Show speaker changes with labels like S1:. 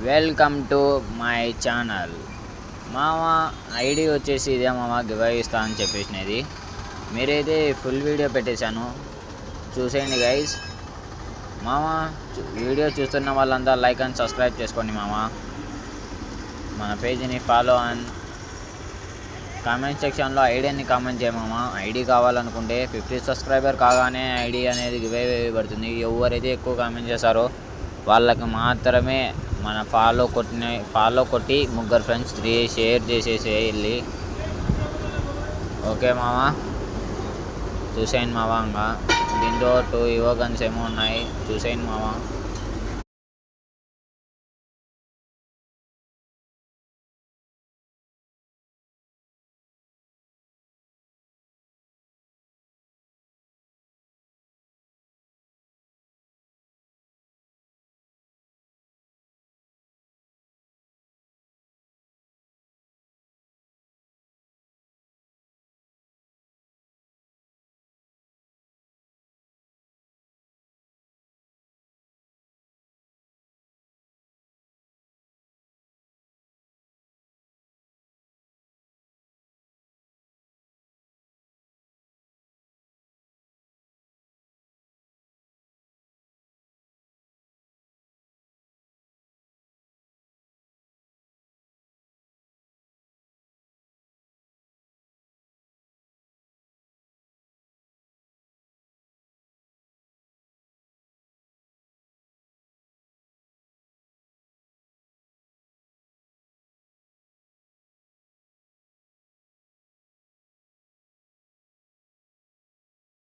S1: Welcome to my channel. మామ ID వచ్చేసి ఇదే మామ, గివ్ ఇస్తా అని చెప్పేసినది. మీరైతే ఫుల్ వీడియో పెట్టేశాను, చూసేయండి గైస్. మామ వీడియో చూస్తున్న వాళ్ళంతా లైక్ అండ్ సబ్స్క్రైబ్ చేసుకోండి మామ. మన పేజీని ఫాలో అండ్ కామెంట్ సెక్షన్లో ఐడిని కామెంట్ చేయమామ. ఐడి కావాలనుకుంటే 50 సబ్స్క్రైబర్ కాగానే ఐడి అనేది గివ్ పడుతుంది. ఎవరైతే ఎక్కువ కామెంట్ చేస్తారో వాళ్ళకి మాత్రమే మన ఫాలో కొట్టి ముగ్గురు ఫ్రెండ్స్ 3 షేర్ చేసేసి వెళ్ళి. ఓకే మామ, చూసేయండి మామ. ఇంకా దీంతో 2 ఇవో గన్స్ ఏమో ఉన్నాయి, చూసేయండి మామ.